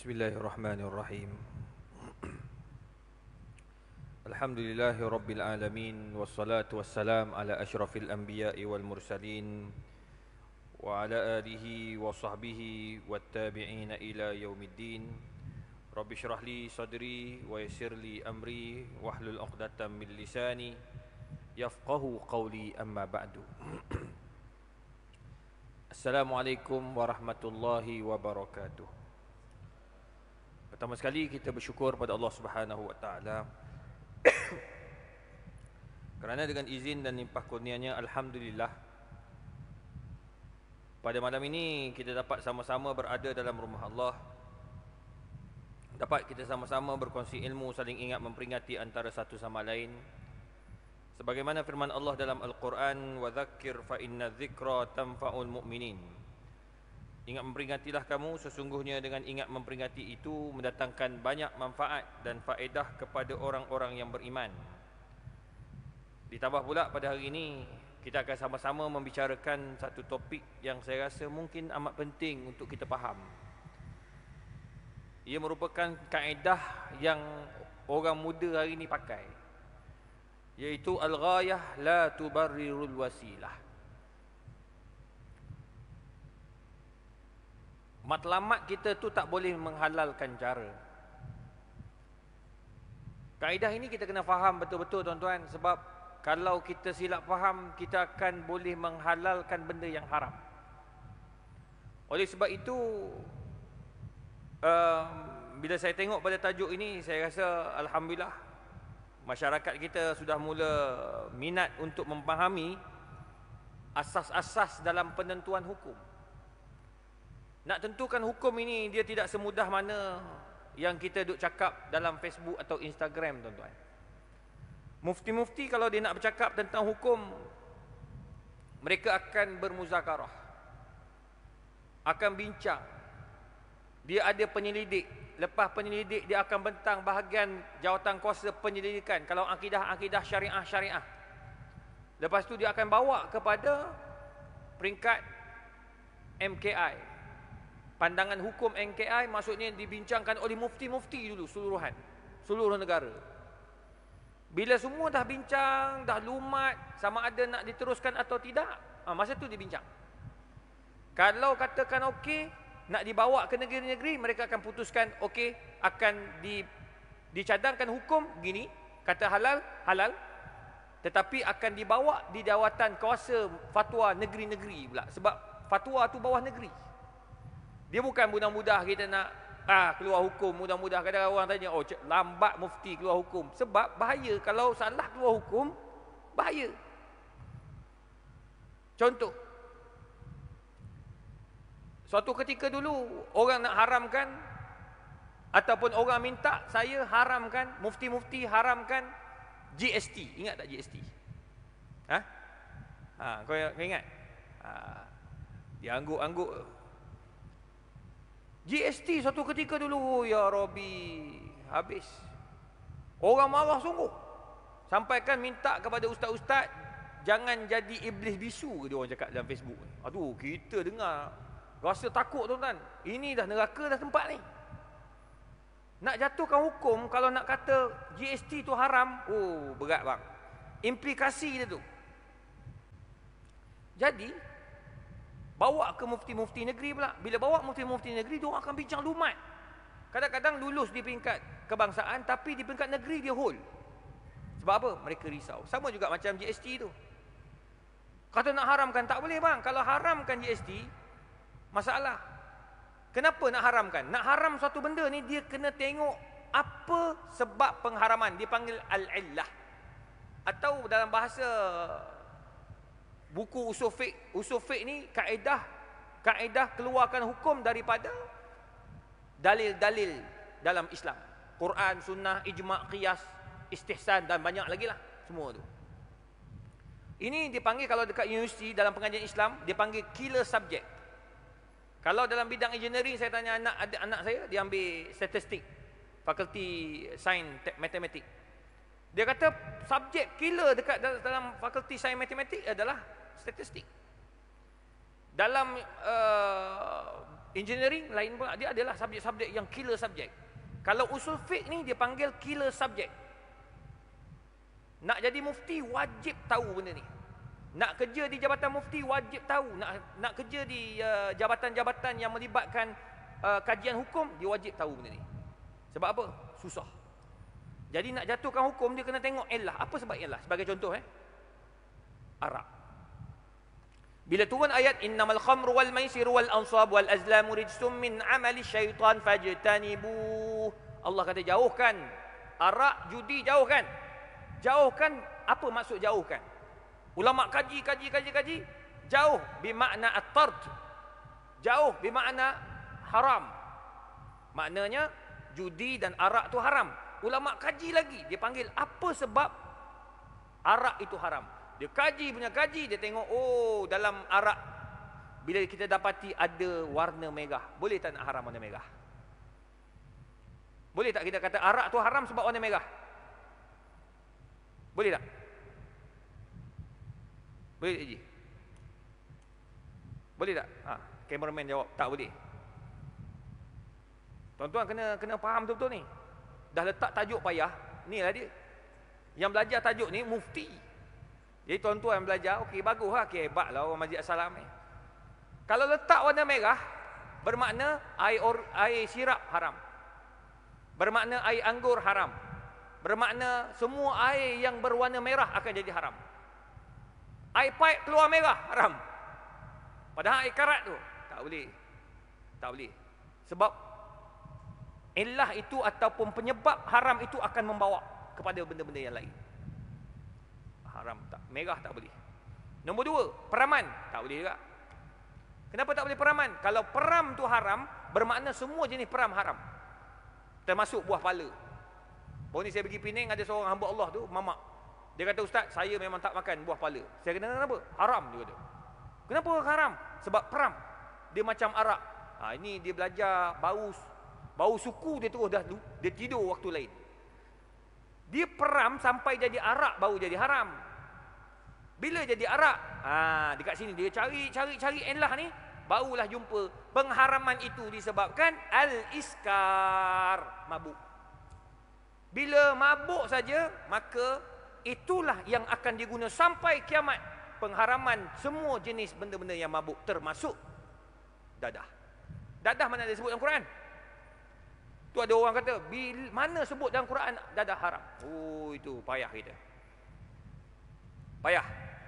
Bismillahirrahmanirrahim. Alhamdulillahi rabbil alamin, wassalatu wassalam ala asyrafil anbiya'i wal mursalin wa ala alihi wa sahbihi wattabi'ina ila yaumiddin. Rabbi syrah li sadri wa yassir li amri wahlul 'uqdatam min lisani yafqahu qawli, amma ba'du. Assalamualaikum warahmatullahi wabarakatuh. Pertama sekali kita bersyukur pada Allah Subhanahu wa taala kerana dengan izin dan limpah kurnianya, alhamdulillah, pada malam ini kita dapat sama-sama berada dalam rumah Allah. Dapat kita sama-sama berkongsi ilmu, saling ingat memperingati antara satu sama lain. Sebagaimana firman Allah dalam Al-Quran, "Wa dzakkir fa inna dzikra tanfa'ul mu'minin." Ingat memperingatilah kamu, sesungguhnya dengan ingat memperingati itu mendatangkan banyak manfaat dan faedah kepada orang-orang yang beriman. Ditambah pula pada hari ini kita akan sama-sama membicarakan satu topik yang saya rasa mungkin amat penting untuk kita faham. Ia merupakan kaedah yang orang muda hari ini pakai, iaitu al-ghayah la tubarrirul wasilah. Matlamat kita tu tak boleh menghalalkan cara. Kaedah ini kita kena faham betul-betul, tuan-tuan, sebab kalau kita silap faham, kita akan boleh menghalalkan benda yang haram. Oleh sebab itu, bila saya tengok pada tajuk ini, saya rasa alhamdulillah masyarakat kita sudah mula minat untuk memahami asas-asas dalam penentuan hukum. Nak tentukan hukum ini, dia tidak semudah mana yang kita duk cakap dalam Facebook atau Instagram, tuan-tuan. Mufti-mufti kalau dia nak bercakap tentang hukum, mereka akan bermuzakarah, akan bincang. Dia ada penyelidik. Lepas penyelidik, dia akan bentang bahagian jawatan kuasa penyelidikan. Kalau akidah syariah. Lepas tu dia akan bawa kepada peringkat MKI. Pandangan hukum MKI maksudnya dibincangkan oleh mufti-mufti dulu seluruh negara. Bila semua dah bincang, dah lumat sama ada nak diteruskan atau tidak, masa tu dibincang. Kalau katakan okey, nak dibawa ke negeri-negeri, mereka akan putuskan okey, akan dicadangkan hukum gini, kata halal, tetapi akan dibawa di jawatan kuasa fatwa negeri-negeri pula, sebab fatwa tu bawah negeri. Dia bukan mudah-mudah kita nak keluar hukum, mudah-mudah. Kadang orang tanya, oh lambat mufti keluar hukum. Sebab bahaya, kalau salah keluar hukum, bahaya. Contoh, suatu ketika dulu orang nak haramkan, ataupun orang minta saya haramkan, mufti-mufti haramkan GST. Ingat tak GST? Kau ingat? Dia angguk-angguk GST suatu ketika dulu, ya Rabbi, habis. Orang marah sungguh. Sampaikan minta kepada ustaz-ustaz, jangan jadi iblis bisu, dia orang cakap dalam Facebook. Aduh, kita dengar rasa takut, tuan-tuan. Ini dah neraka dah tempat ni. Nak jatuhkan hukum, kalau nak kata GST tu haram, oh berat bang. Implikasi dia tu. Jadi bawa ke mufti-mufti negeri pula. Bila bawa mufti-mufti negeri, dia orang akan bincang lumat. Kadang-kadang lulus di peringkat kebangsaan, tapi di peringkat negeri dia hold. Sebab apa? Mereka risau. Sama juga macam GST tu. Kata nak haramkan, tak boleh bang. Kalau haramkan GST, masalah. Kenapa nak haramkan? Nak haram suatu benda ni, dia kena tengok apa sebab pengharaman. Dia panggil al-illah. Atau dalam bahasa buku usul fiqh ni, kaedah keluarkan hukum daripada dalil-dalil dalam Islam. Quran, sunnah, ijma', qiyas, istihsan dan banyak lagi lah semua tu. Ini dipanggil, kalau dekat universiti dalam pengajian Islam, dia panggil killer subject. Kalau dalam bidang engineering, saya tanya anak saya, dia ambil statistik, fakulti sains matematik. Dia kata subjek killer dekat dalam fakulti sains matematik adalah statistik. Dalam Engineering lain pula, dia adalah subjek-subjek yang killer subjek. Kalau usul fiqh ni dia panggil killer subjek. Nak jadi mufti wajib tahu benda ni. Nak kerja di jabatan mufti wajib tahu. Nak kerja di jabatan-jabatan yang melibatkan kajian hukum, dia wajib tahu benda ni. Sebab apa? Susah. Jadi nak jatuhkan hukum, dia kena tengok illah. Apa sebab illah? Sebagai contoh, arak. Bila turun ayat innamal khamru wal maisir wal ansab wal azlamu rijsum min amali syaitan fajtanibu. Allah kata jauhkan arak, judi, jauhkan. Jauhkan, apa maksud jauhkan? Ulama kaji. Jauh bermakna at-tard. Jauh bermakna haram. Maknanya judi dan arak tu haram. Ulama kaji lagi, dia panggil apa sebab arak itu haram. Dia kaji punya kaji, dia tengok dalam arak bila kita dapati ada warna merah, boleh tak nak haram warna merah? Boleh tak kita kata arak tu haram sebab warna merah? Boleh tak? Boleh tak, Ji? Boleh tak? Cameraman jawab, tak boleh. Tuan-tuan kena faham betul-betul ni. Dah letak tajuk payah, ni lah dia. Yang belajar tajuk ni mufti. Jadi tuan-tuan belajar, okey baguslah, okey hebatlah orang Masjid As-Salam ni. Kalau letak warna merah, bermakna air sirap haram. Bermakna air anggur haram. Bermakna semua air yang berwarna merah akan jadi haram. Air paip keluar merah haram. Padahal air karat tu tak boleh. Tak boleh. Sebab illah itu ataupun penyebab haram itu akan membawa kepada benda-benda yang lain. Haram tak, merah tak boleh. Nombor 2, peraman tak boleh juga. Kenapa tak boleh peraman? Kalau peram tu haram, bermakna semua jenis peram haram, termasuk buah pala. Baru ni saya pergi Penang, ada seorang hamba Allah tu, mamak. Dia kata, Ustaz, saya memang tak makan buah pala. Saya kata, kenapa? Haram, dia kata. Kenapa haram? Sebab peram. Dia macam arak. Ini dia belajar bau suku dia terus dah, dia tidur waktu lain. Dia peram sampai jadi arak baru jadi haram. Bila jadi arak, dekat sini dia cari illah ni, barulah jumpa pengharaman itu disebabkan al-iskar, mabuk. Bila mabuk saja, maka itulah yang akan diguna sampai kiamat. Pengharaman semua jenis benda-benda yang mabuk, termasuk dadah. Dadah mana dia sebut dalam Quran? Tu ada orang kata, mana sebut dalam Quran dadah haram? Itu payah kita. Payah.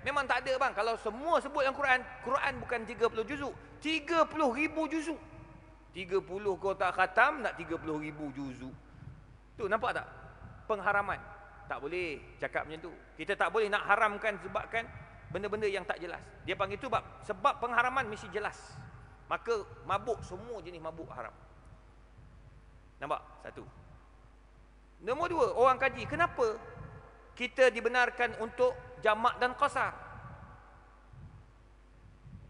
Memang tak ada bang. Kalau semua sebut dalam Quran, Quran bukan 30 juzuk, 30,000 juzuk. 30 kau tak khatam, nak 30,000 juzuk. Tu nampak tak? Pengharaman. Tak boleh cakap macam tu. Kita tak boleh nak haramkan sebabkan benda-benda yang tak jelas. Dia panggil tu sebab pengharaman mesti jelas. Maka mabuk, semua jenis mabuk haram. Nampak? Satu. Nombor 2, orang kaji. Kenapa kita dibenarkan untuk jamak dan qasar?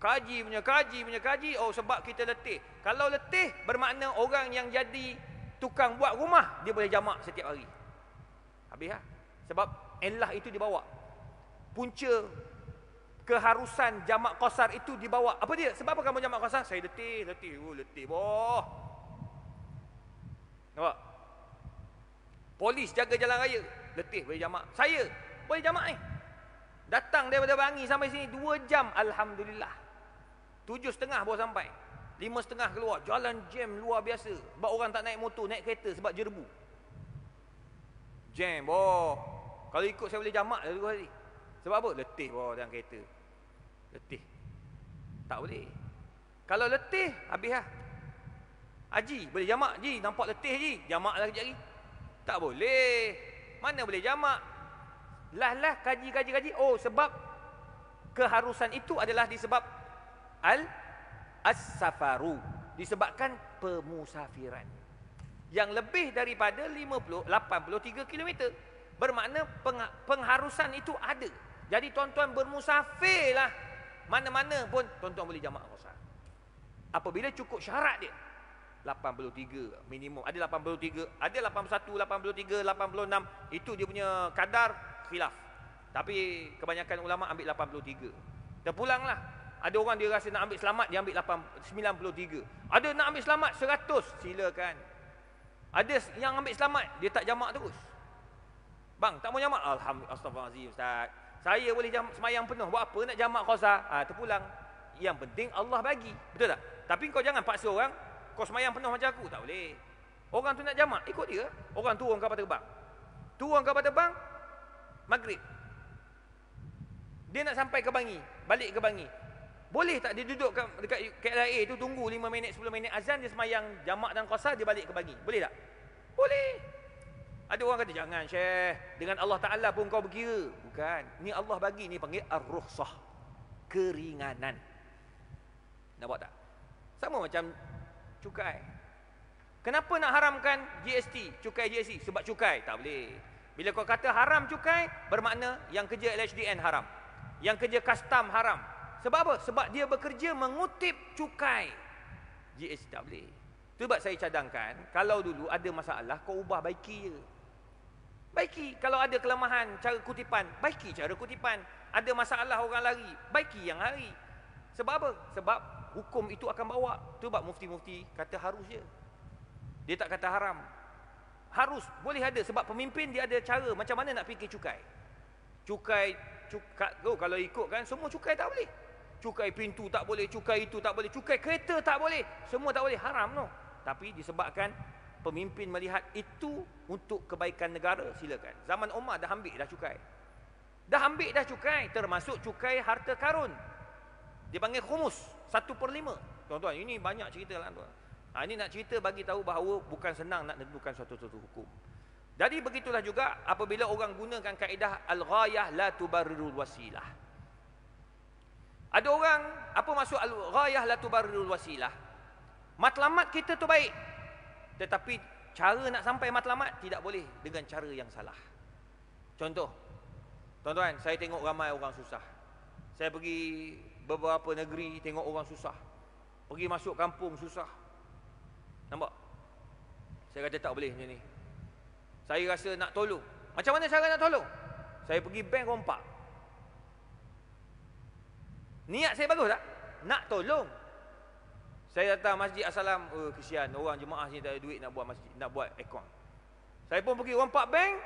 Kaji punya kaji. Sebab kita letih. Kalau letih, bermakna orang yang jadi tukang buat rumah, dia boleh jamak setiap hari. Habis lah. Sebab illah itu dibawa. Punca keharusan jamak qasar itu dibawa. Apa dia? Sebab apa kamu jamak qasar? Saya letih. Letih boh. Nampak? Polis jaga jalan raya, letih boleh jamak. Saya boleh jamak ni. Datang daripada Bangi sampai sini 2 jam, alhamdulillah. 7.30 baru sampai. 5.30 keluar. Jalan jam luar biasa. Sebab orang tak naik motor, naik kereta sebab jerbu. Jam boh. Kalau ikut saya boleh jamak dah 2 hari. Sebab apa? Letih boh dalam kereta. Letih. Tak boleh. Kalau letih, habis lah. Haji, boleh jamak? Ji, nampak letih Ji. Jamak lah kejap lagi. Tak boleh. Mana boleh jamak? Lah kaji. Sebab keharusan itu adalah disebab as-safaru. Disebabkan pemusafiran. Yang lebih daripada 83 km. Bermakna pengharusan itu ada. Jadi tuan-tuan bermusafir lah. Mana-mana pun tuan-tuan boleh jamak qasar. Apabila cukup syarat dia. 83 minimum. Ada 83, ada 81, 83, 86. Itu dia punya kadar khilaf. Tapi kebanyakan ulama ambil 83. Terpulanglah. Ada orang dia rasa nak ambil selamat, dia ambil 93. Ada nak ambil selamat 100, silakan. Ada yang ambil selamat, dia tak jamak terus. Bang, tak mau jamak? Alhamdulillah, astagfirullahalazim Ustaz. Saya boleh semayang penuh, buat apa nak jamak qasar? Terpulang. Yang penting Allah bagi. Betul tak? Tapi kau jangan paksa orang, kau semayang penuh macam aku, tak boleh. Orang tu nak jamak, ikut dia. Orang turun kapal terbang. Turun kapal terbang, maghrib. Dia nak sampai ke Bangi, balik ke Bangi. Boleh tak dia duduk dekat KLIA tu tunggu 5 minit 10 minit azan, dia semayang jamak dan qasar, dia balik ke Bangi? Boleh tak? Boleh. Ada orang kata jangan Syekh, dengan Allah Taala pun kau berkira. Bukan. Ni Allah bagi, ni panggil ar-rukhsah, keringanan. Nampak tak? Sama macam cukai. Kenapa nak haramkan GST, cukai GST? Sebab cukai tak boleh. Bila kau kata haram cukai, bermakna yang kerja LHDN haram, yang kerja custom haram. Sebab apa? Sebab dia bekerja mengutip cukai. GST tak boleh. Sebab saya cadangkan, kalau dulu ada masalah, kau ubah baiki je. Baiki. Kalau ada kelemahan cara kutipan, baiki cara kutipan. Ada masalah orang lari, baiki yang lari. Sebab apa? Sebab hukum itu akan bawa. Sebab mufti-mufti kata harus je. Dia tak kata haram. Harus, boleh ada. Sebab pemimpin dia ada cara macam mana nak fikir cukai. Cukai, kalau ikut kan, semua cukai tak boleh. Cukai pintu tak boleh, cukai itu tak boleh, cukai kereta tak boleh. Semua tak boleh, haram no. Tapi disebabkan pemimpin melihat itu untuk kebaikan negara, silakan. Zaman Umar dah ambil dah cukai. Dah ambil dah cukai, termasuk cukai harta karun. Dia panggil khumus, 1/5. Tuan-tuan, ini banyak cerita lah tuan. Ini nak cerita bagi tahu bahawa bukan senang nak tentukan suatu hukum. Jadi begitulah juga apabila orang gunakan kaedah al-ghayah la tubarrirul wasilah. Ada orang, apa maksud al-ghayah la tubarrirul wasilah? Matlamat kita tu baik, tetapi cara nak sampai matlamat tidak boleh dengan cara yang salah. Contoh, tuan-tuan, saya tengok ramai orang susah. Saya pergi beberapa negeri tengok orang susah. Pergi masuk kampung susah. Nampak? Saya kata tak boleh macam ni. Saya rasa nak tolong. Macam mana cara nak tolong? Saya pergi bank rompak. Niat saya bagus tak? Nak tolong. Saya datang masjid Assalam, kesian orang jemaah sini tak ada duit nak buat masjid, nak buat akaun. Saya pun pergi rompak bank,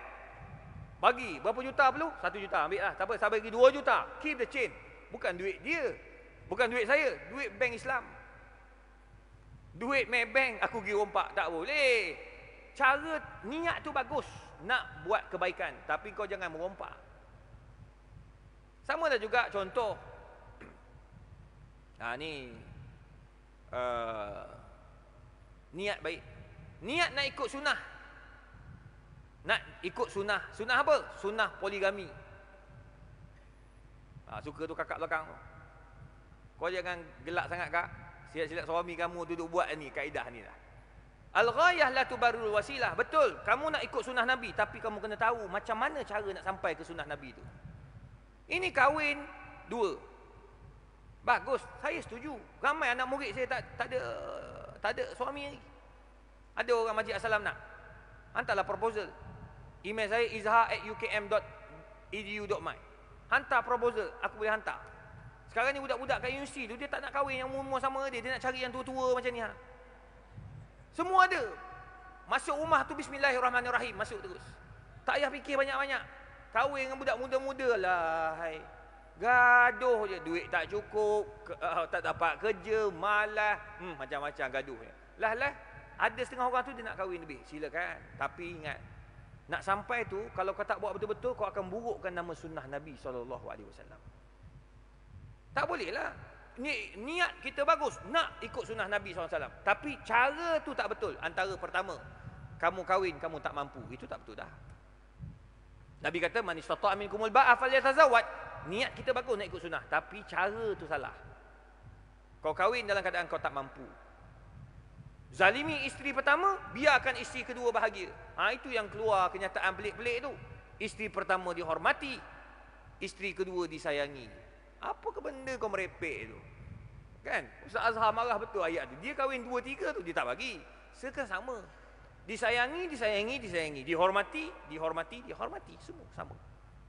bagi berapa juta perlu? 1 juta, ambil lah. Tak apa, saya bagi 2 juta. Keep the change. Bukan duit dia. Bukan duit saya, duit bank Islam. Duit Maybank aku pergi rompak, tak boleh. Cara niat tu bagus, nak buat kebaikan, tapi kau jangan merompak. Sama dah juga contoh. Niat baik. Niat nak ikut sunnah. Nak ikut sunnah. Sunnah apa? Sunnah poligami. Suka tu kakak belakang tu. Kau jangan gelak sangat kak. Silat-silat suami kamu duduk buat ni, kaedah ni lah. Al-ghayah la tubarrirul wasilah. Betul, kamu nak ikut sunnah Nabi, tapi kamu kena tahu macam mana cara nak sampai ke sunnah Nabi tu. Ini kahwin 2. Bagus, saya setuju. Ramai anak murid saya tak ada suami lagi. Ada orang Masjid Assalam nak, hantarlah proposal. Email saya izhar@ukm.edu.my. Hantar proposal, aku boleh hantar. Sekarang ni budak-budak kat universiti tu, dia tak nak kahwin yang umur sama dia nak cari yang tua-tua macam ni. Semua ada. Masuk rumah tu bismillahirrahmanirrahim, masuk terus. Tak payah fikir banyak-banyak. Kahwin dengan budak muda-muda lah. Hai. Gaduh je, duit tak cukup, tak dapat kerja, malas, macam-macam gaduh. Lah, ada setengah orang tu dia nak kahwin lebih, silakan. Tapi ingat, nak sampai tu, kalau kau tak buat betul-betul, kau akan burukkan nama sunnah Nabi SAW. Tak boleh lah. Niat kita bagus, nak ikut sunnah Nabi SAW. Tapi cara tu tak betul. Antara pertama, kamu kahwin, kamu tak mampu. Itu tak betul dah. Nabi kata, man istata'a minkumul ba'a falyatazawwaj. Niat kita bagus nak ikut sunnah, tapi cara tu salah. Kau kahwin dalam keadaan kau tak mampu. Zalimi isteri pertama, biarkan isteri kedua bahagia. Itu yang keluar kenyataan pelik-pelik tu. Isteri pertama dihormati, isteri kedua disayangi. Apa ke benda kau merepek tu? Kan? Ustaz Azhar marah betul ayat tu. Dia kahwin 2, 3 tu, dia tak bagi. Sekarang sama. Disayangi, disayangi, disayangi. Dihormati, dihormati, dihormati. Semua sama.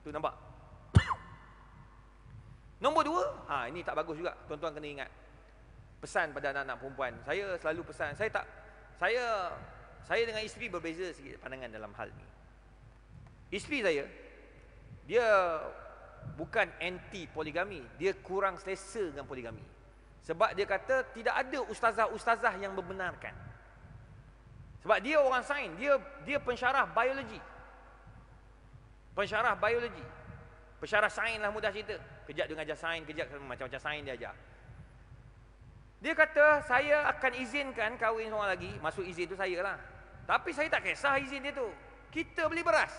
Tu nampak? Nombor dua, ini tak bagus juga. Tuan-tuan kena ingat. Pesan pada anak-anak perempuan. Saya selalu pesan. Saya dengan isteri berbeza sikit pandangan dalam hal ni. Isteri saya, dia bukan anti poligami. Dia kurang selesa dengan poligami. Sebab dia kata tidak ada ustazah-ustazah yang membenarkan. Sebab dia orang sains, dia pensyarah biologi. Pensyarah biologi. Pensyarah sains lah mudah cerita. Kejap dia mengajar sains, kejap macam-macam sains dia ajar. Dia kata, saya akan izinkan kahwin seorang lagi. Maksud izin tu saya lah. Tapi saya tak kisah izin dia tu. Kita beli beras.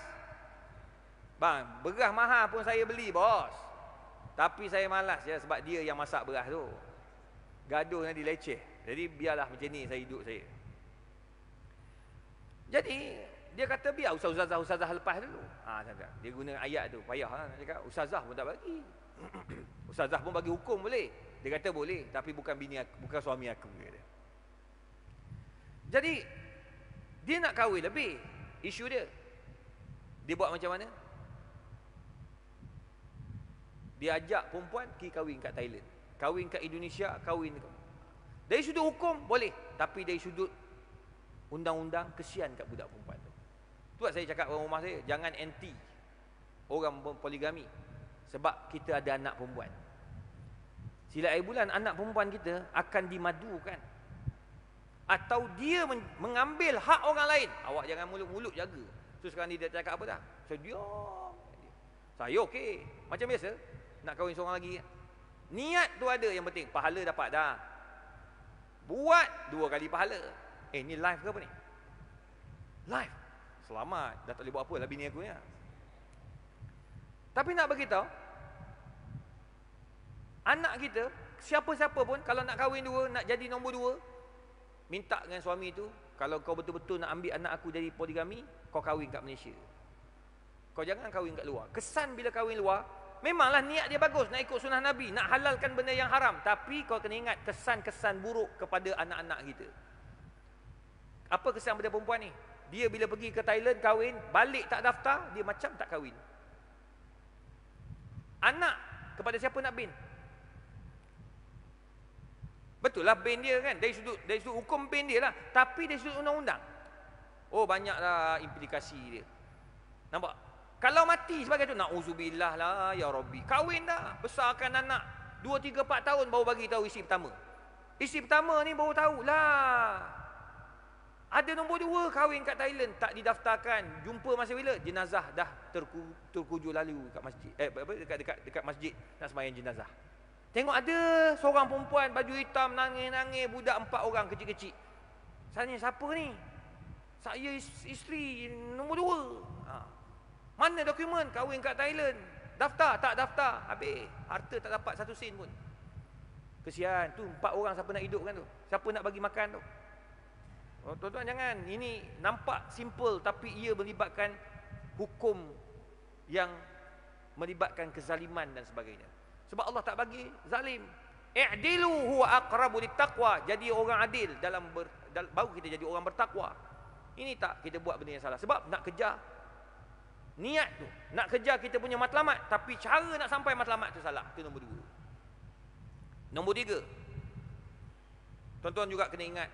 Bang, beras mahal pun saya beli, bos. Tapi saya malas je sebab dia yang masak beras tu. Gaduh nanti leceh. Jadi biarlah macam ni saya hidup saya. Jadi dia kata biar ustazah lepas dulu. Dia guna ayat tu, payah lah. Dia kata ustazah pun tak bagi. Ustazah pun bagi hukum boleh. Dia kata boleh, tapi bukan bini aku, bukan suami aku, dia kata. Jadi dia nak kahwin lebih. Isu dia, dia buat macam mana? Dia ajak perempuan pergi kahwin kat Thailand, kahwin kat Indonesia, kahwin dari sudut hukum boleh, tapi dari sudut undang-undang kesian kat budak perempuan tu. Tu saya cakap orang rumah saya, jangan anti orang poligami. Sebab kita ada anak perempuan. Sila air bulan anak perempuan kita akan dimadukan. Atau dia mengambil hak orang lain. Awak jangan mulut-mulut jaga. So sekarang dia cakap apa dah? Saya diam. Saya okey. Macam biasa, nak kahwin seorang lagi. Niat tu ada yang penting. Pahala dapat dah. Buat 2 kali pahala. Ni live ke apa ni? Live. Selamat. Dah tak boleh buat apa lah bini aku ni. Tapi nak beritahu, anak kita, siapa-siapa pun, kalau nak kahwin dua, nak jadi nombor 2, minta dengan suami tu, kalau kau betul-betul nak ambil anak aku jadi poligami, kau kahwin kat Malaysia. Kau jangan kahwin kat luar. Kesan bila kahwin luar, memanglah niat dia bagus, nak ikut sunnah Nabi, nak halalkan benda yang haram. Tapi kau kena ingat kesan-kesan buruk kepada anak-anak kita. Apa kesan pada perempuan ni? Dia bila pergi ke Thailand kahwin, balik tak daftar, dia macam tak kahwin. Anak, kepada siapa nak bin? Betul lah bin dia kan, dari sudut hukum bin dia lah. Tapi dari sudut undang-undang, banyaklah implikasi dia. Nampak? Kalau mati sebagai tu, na'udzubillah lah ya Rabbi. Kahwin dah, besarkan anak 2, 3, 4 tahun baru bagi tahu isteri pertama. Isteri pertama ni baru tahu lah, ada nombor 2 kahwin kat Thailand, tak didaftarkan. Jumpa masa bila? Jenazah dah terkujur lalu kat masjid. Dekat masjid nak sembahyang jenazah. Tengok ada seorang perempuan baju hitam nangis-nangis, budak 4 orang kecil-kecil. Tanya, siapa ni? Saya isteri nombor 2. Mana dokumen kahwin kat Thailand? Daftar? Tak daftar. Habis. Harta tak dapat 1 sen pun. Kesian. Tu 4 orang siapa nak hidupkan tu? Siapa nak bagi makan tu? Tuan-tuan jangan. Ini nampak simple, tapi ia melibatkan hukum yang melibatkan kezaliman dan sebagainya. Sebab Allah tak bagi zalim. I'dilu huwa aqrabu littaqwa. Jadi orang adil baru kita jadi orang bertakwa. Ini tak kita buat benda yang salah. Sebab nak kejar niat tu, nak kejar kita punya matlamat, tapi cara nak sampai matlamat tu salah. Itu nombor 2. Nombor 3, tuan-tuan juga kena ingat,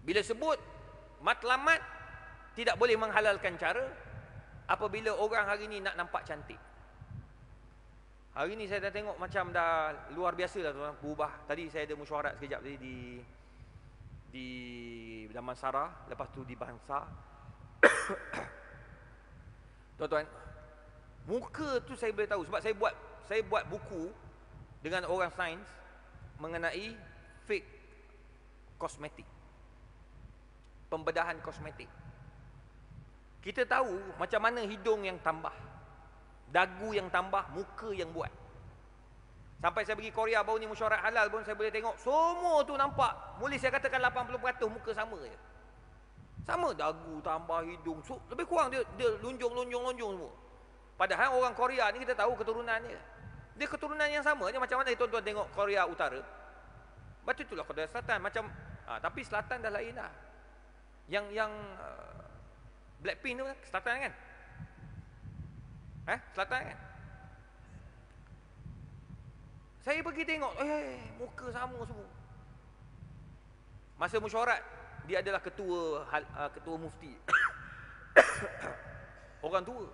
bila sebut matlamat, tidak boleh menghalalkan cara apabila orang hari ni nak nampak cantik. Hari ni saya dah tengok macam dah luar biasa dah tuan, berubah. Tadi saya ada mesyuarat sekejap tadi di Damansara, lepas tu di Bangsa. Tuan-tuan, muka tu saya boleh tahu sebab saya buat buku dengan orang sains mengenai fake kosmetik, pembedahan kosmetik. Kita tahu macam mana hidung yang tambah, dagu yang tambah, muka yang buat. Sampai saya pergi Korea baru ni mesyuarat halal pun saya boleh tengok semua tu nampak. Boleh saya katakan 80% muka sama je. Sama, dagu tambah hidung, so, lebih kurang dia lunjung semua. Padahal orang Korea ni kita tahu keturunannya. Dia keturunan yang sama je macam mana tuan-tuan tengok Korea Utara. Betul itulah Korea Selatan macam tapi Selatan dah lain dah. Yang Blackpink tu Selatan kan? Selatan kan? Saya pergi tengok, muka sama semua. Masa mesyuarat, dia adalah ketua mufti. Orang tua.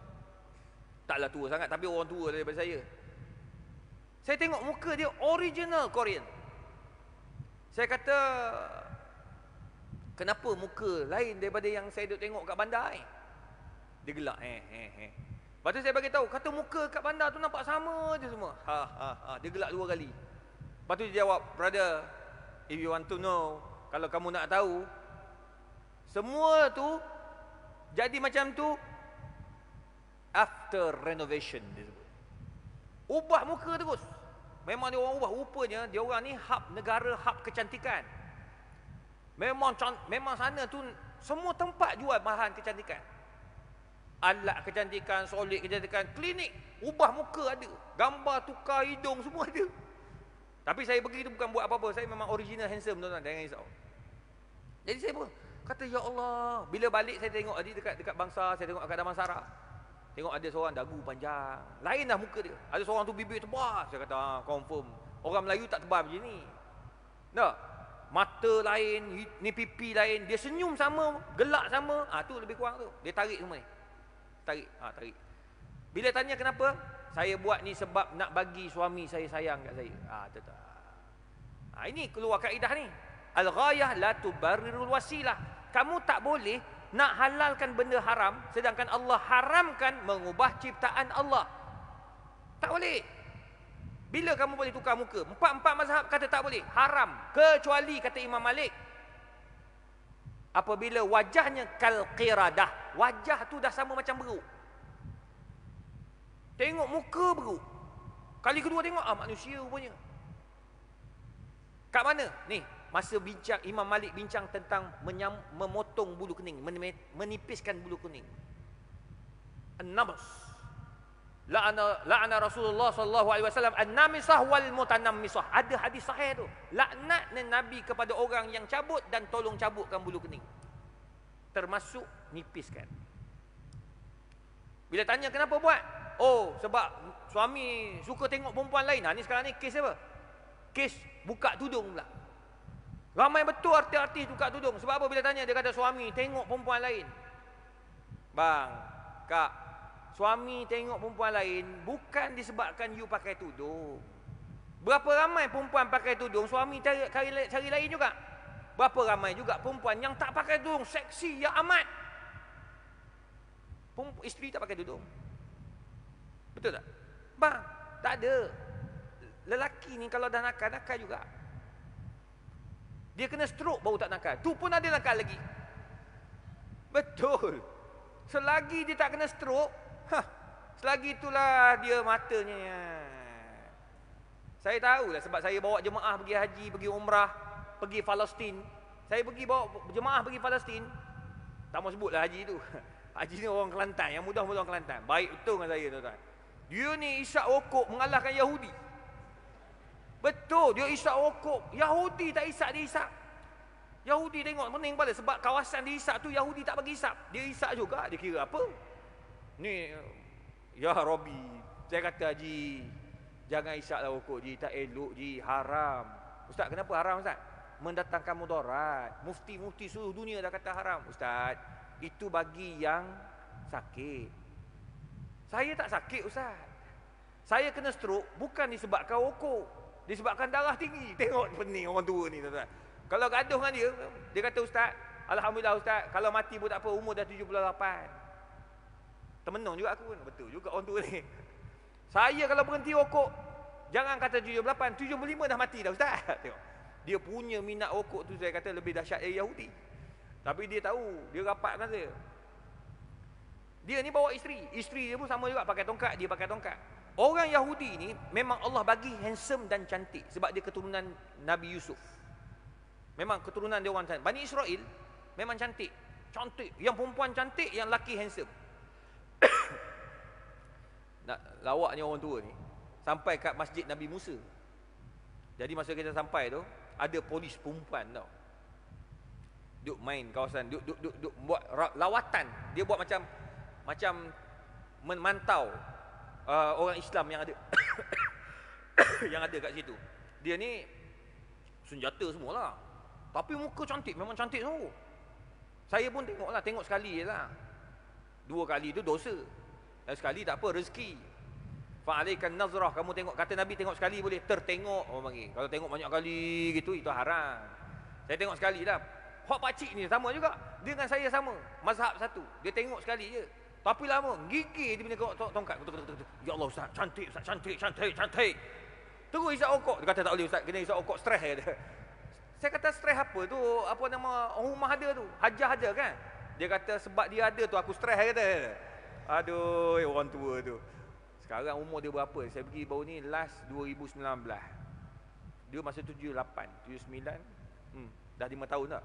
Taklah tua sangat, tapi orang tua daripada saya. Saya tengok muka dia original Korean. Saya kata, kenapa muka lain daripada yang saya duk tengok kat bandar ni? Dia gelak, Lepas tu saya bagi tahu, kata muka kat bandar tu nampak sama je semua. Dia gelak 2 kali. Lepas tu dia jawab, brother, if you want to know, kalau kamu nak tahu, semua tu jadi macam tu after renovation, dia sebut. Ubah muka terus. Memang dia orang ubah. Rupanya dia orang ni hub negara, hub kecantikan. Memang sana tu semua tempat jual bahan kecantikan. Alat kecantikan, solid kecantikan, klinik, ubah muka ada. Gambar tukar hidung semua ada. Tapi saya pergi tu bukan buat apa-apa. Saya memang original handsome, tuan-tuan, jangan risau. Jadi saya pun kata, ya Allah. Bila balik saya tengok tadi dekat Bangsa, saya tengok kat Damansara. Tengok ada seorang dagu panjang. Lain dah muka dia. Ada seorang tu bibir tebal. Saya kata, confirm. Orang Melayu tak tebal macam ni. Nah, mata lain, ni pipi lain. Dia senyum sama, gelak sama. Tu lebih kurang tu. Dia tarik semua ni. Tarik. Bila tanya kenapa? Saya buat ni sebab nak bagi suami saya sayang kat saya. Ini keluar kaedah ni. Al-ghayah la tubarrirul wasilah. Kamu tak boleh nak halalkan benda haram sedangkan Allah haramkan mengubah ciptaan Allah. Tak boleh. Bila kamu boleh tukar muka? 4 mazhab kata tak boleh, haram, kecuali kata Imam Malik, apabila wajahnya kal qiradah, wajah tu dah sama macam beruk. Tengok muka beruk. Kali kedua tengok, manusia rupanya. Kat mana? Ni, masa bincang Imam Malik bincang tentang memotong bulu kening, menipiskan bulu kening. An-namas. La'ana Rasulullah sallallahu alaihi wasallam an-namisah wal mutanammisah. Ada hadis sahih tu. Laknat Nabi kepada orang yang cabut dan tolong cabutkan bulu kening. Termasuk nipiskan. Bila tanya kenapa buat? Sebab suami suka tengok perempuan lain. Ni sekarang ni kes apa? Kes buka tudung pula. Ramai betul artis-artis buka tudung. Sebab apa bila tanya dia kata suami tengok perempuan lain. Bang, Kak, suami tengok perempuan lain bukan disebabkan you pakai tudung. Berapa ramai perempuan pakai tudung, suami cari lain juga. Berapa ramai juga perempuan yang tak pakai tudung, seksi ya amat. Isteri tak pakai tudung. Betul tak? Bang, tak ada. Lelaki ni kalau dah nakal juga. Dia kena stroke baru tak nakal. Tu pun ada nakal lagi. Betul. Selagi dia tak kena stroke, selagi itulah dia matanya. Saya tahulah sebab saya bawa jemaah pergi haji, pergi umrah, pergi Palestin. Saya pergi bawa jemaah pergi Palestin. Tak mau sebutlah haji tu. Haji ni orang Kelantan, yang mudah-mudah orang Kelantan. Baik betul dengan saya, tuan-tuan. Dia ni isyak rokok mengalahkan Yahudi. Betul, dia isyak rokok. Yahudi tak isyak, dia isyak. Yahudi tengok pening pada sebab kawasan dia isyak tu Yahudi tak bagi isyak. Dia isyak juga, dia kira apa? Ni, ya Rabbi, saya kata Haji, jangan isyak lah rokok Ji, tak elok Ji, haram. Ustaz, kenapa haram Ustaz? Mendatangkan mudarat. Mufti-mufti seluruh dunia dah kata haram. Ustaz, itu bagi yang sakit. Saya tak sakit Ustaz. Saya kena stroke bukan disebabkan rokok, disebabkan darah tinggi. Tengok pening orang tua ni, tuan-tuan. Kalau gaduh dengan dia kata Ustaz, alhamdulillah Ustaz, kalau mati pun tak apa, umur dah 78. Termenung juga aku pun. Betul juga orang tua ni. Saya kalau berhenti rokok, jangan kata 78, 75 dah mati dah Ustaz. Tengok. Dia punya minat rokok tu saya kata lebih dahsyat dari Yahudi. Tapi dia tahu, dia rapat dengan saya. Dia ni bawa isteri dia pun sama juga pakai tongkat, dia pakai tongkat. Orang Yahudi ni memang Allah bagi handsome dan cantik sebab dia keturunan Nabi Yusuf. Memang keturunan dia orang cantik. Bani Israel memang cantik. Cantik. Yang perempuan cantik, yang laki handsome. Nak lawaknya orang tua ni sampai kat masjid Nabi Musa. Jadi masa kita sampai tu, ada polis perempuan tau. Duk main kawasan, duk buat lawatan. Dia buat macam memantau orang Islam yang ada. yang ada kat situ. Dia ni senjata semualah. Tapi muka cantik, memang cantik semua. Saya pun tengoklah, tengok sekali je lah. 2 kali tu dosa. Dan sekali tak apa, rezeki. Fa'alaikan nazrah, kamu tengok, kata Nabi tengok sekali boleh, tertengok orang panggil. Kalau tengok banyak kali gitu, itu haram. Saya tengok sekali lah. Hak pakcik ni sama juga. Dia dengan saya sama, mazhab satu. Dia tengok sekali je. Tapi lama, gigih dia punya tongkat. Ya Allah Ustaz, cantik Ustaz, cantik, cantik, cantik. Terus isap okok. Dia kata tak boleh Ustaz, kena isap okok, stres dia. Saya kata stres apa tu, apa nama rumah ada tu, hajah kan. Dia kata sebab dia ada tu aku stres kata. Aduh, orang tua tu. Sekarang umur dia berapa? Saya pergi baru ni last 2019. Dia masa 78, 79. Dah 5 tahun dah.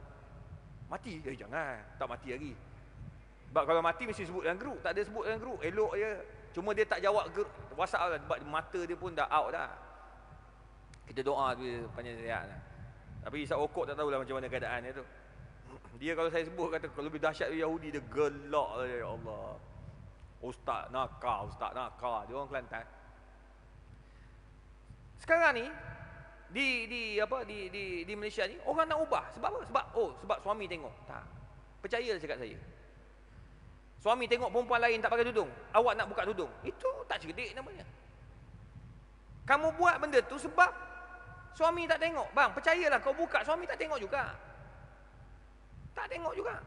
Mati? Jangan, tak mati lagi. Sebab kalau mati mesti sebut dalam grup. Tak ada sebut dalam grup, elok je. Cuma dia tak jawab WhatsApp lah, sebab mata dia pun dah out dah. Kita doa dia panjang sihat lah. Tapi isap okok tak tahulah macam mana keadaan dia tu. Dia kalau saya sebut kata kalau lebih dahsyat Yahudi, dia gelak lah, ya Allah. Ustaz nakal, Ustaz nakal. Dia orang Kelantan. Sekarang ni di Malaysia ni orang nak ubah. Sebab apa? Sebab suami tengok. Tak. Percayalah cakap saya. Suami tengok perempuan lain tak pakai tudung, awak nak buka tudung. Itu tak cerdik namanya. Kamu buat benda tu sebab suami tak tengok. Bang, percayalah kau buka, suami tak tengok juga. Tak tengok juga.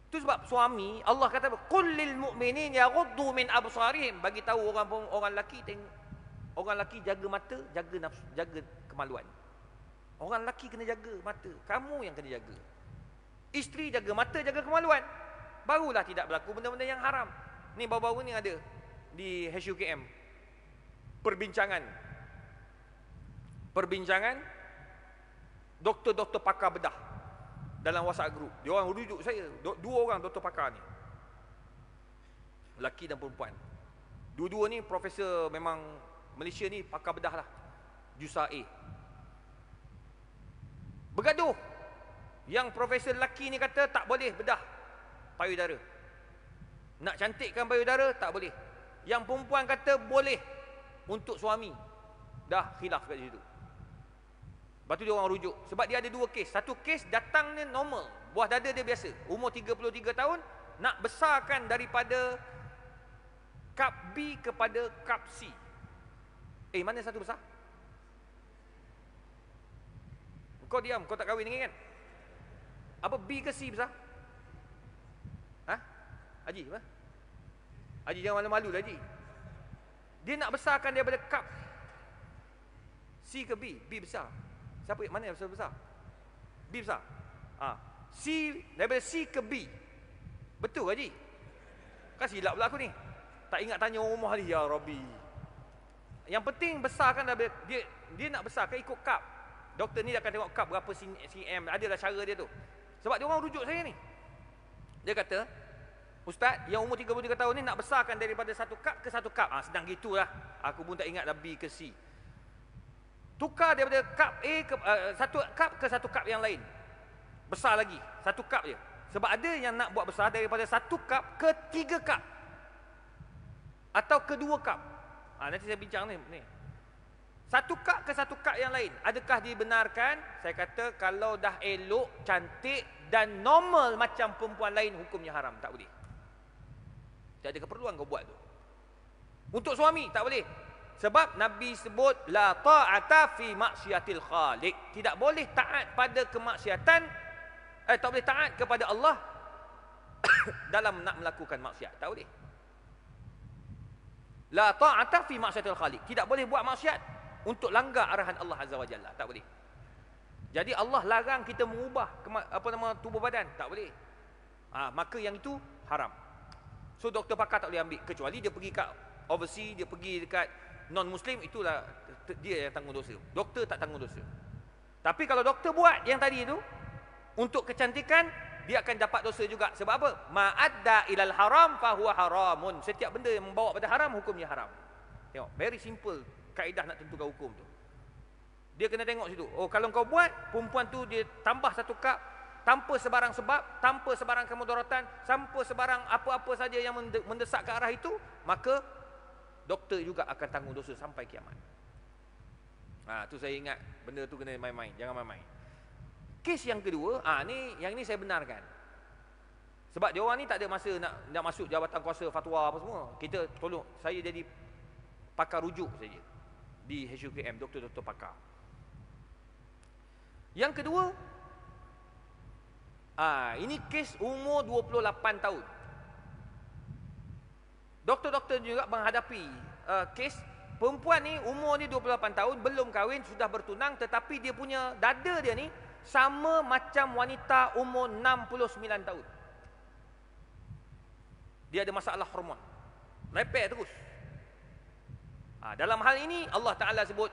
Itu sebab suami, Allah kata, "Qul lil mu'minin yaghuddu min absarihim." Bagi tahu orang lelaki tengok. Orang lelaki jaga mata, jaga nafsu, jaga kemaluan. Orang lelaki kena jaga mata, kamu yang kena jaga. Isteri jaga mata, jaga kemaluan. Barulah tidak berlaku benda-benda yang haram. Ni baru-baru ni ada di HUKM perbincangan doktor-doktor pakar bedah dalam WhatsApp group. Dia orang rujuk saya, 2 orang doktor pakar ni, lelaki dan perempuan. Dua-dua ni profesor, memang Malaysia ni pakar bedah lah, Jusa A. Bergaduh. Yang profesor lelaki ni kata tak boleh bedah payudara, nak cantikkan payudara tak boleh. Yang perempuan kata boleh untuk suami. Dah khilaf kat situ. Lepas tu dia orang rujuk. Sebab dia ada 2 kes. Satu kes datang ni normal, buah dada dia biasa, umur 33 tahun, nak besarkan daripada kap B kepada kap C. Mana satu besar? Kau diam, kau tak kahwin lagi kan? Apa B ke C besar? Haji apa? Haji jangan malu-malu lah Haji. Dia nak besarkan daripada kap C ke B? B besar. Siapa mana yang besar? B besar. C, daripada C ke B. Betul Haji? Kan silap pula aku ni. Tak ingat tanya rumah ni, ya Rabbi. Yang penting besarkan daripada dia nak besarkan ikut kap. Doktor ni akan tengok kap berapa cm, adalah cara dia tu. Sebab dia orang rujuk saya ni. Dia kata, "Ustaz, yang umur 33 tahun ni nak besarkan daripada 1 kap ke 1 kap." Sedang gitulah. Aku pun tak ingat dah B ke C. Tukar daripada kap A ke 1 kap ke 1 kap yang lain. Besar lagi, 1 kap je. Sebab ada yang nak buat besar daripada 1 kap ke 3 kap. Atau ke 2 kap. Nanti saya bincang ni. 1 kap ke 1 kap yang lain, adakah dibenarkan? Saya kata kalau dah elok, cantik dan normal macam perempuan lain, hukumnya haram, tak boleh. Tak ada keperluan kau buat tu. Untuk suami tak boleh. Sebab Nabi sebut la ta'ata fi maksiatil khaliq. Tidak boleh taat pada kemaksiatan, tak boleh taat kepada Allah dalam nak melakukan maksiat. Tak boleh. La ta'ata fi maksiatil khaliq. Tidak boleh buat maksiat untuk langgar arahan Allah Azza wa Jalla. Tak boleh. Jadi Allah larang kita mengubah tubuh badan. Tak boleh. Maka yang itu haram. So doktor pakar tak boleh ambil. Kecuali dia pergi kat overseas, dia pergi dekat non-Muslim, itulah dia yang tanggung dosa. Doktor tak tanggung dosa. Tapi kalau doktor buat yang tadi itu untuk kecantikan, dia akan dapat dosa juga. Sebab apa? Ma'adda ilal haram fahuwa haramun. Setiap benda yang membawa pada haram, hukumnya haram. Tengok, very simple kaedah nak tentukan hukum tu. Dia kena tengok situ. Kalau kau buat, perempuan tu dia tambah 1 kap tanpa sebarang sebab, tanpa sebarang kemudaratan, tanpa sebarang apa-apa saja yang mendesak ke arah itu, maka doktor juga akan tanggung dosa sampai kiamat. Tu saya ingat benda tu kena main-main, jangan main-main. Kes yang kedua, yang ni saya benarkan. Sebab dia orang ni tak ada masa nak masuk jabatan kuasa fatwa apa semua. Kita tolong, saya jadi pakar rujuk saja di HUKM, doktor-doktor pakar. Yang kedua, ini kes umur 28 tahun. Doktor-doktor juga menghadapi kes perempuan ni, umur ni 28 tahun, belum kahwin, sudah bertunang, tetapi dia punya dada dia ni sama macam wanita umur 69 tahun. Dia ada masalah hormon, repair terus. Dalam hal ini Allah Ta'ala sebut,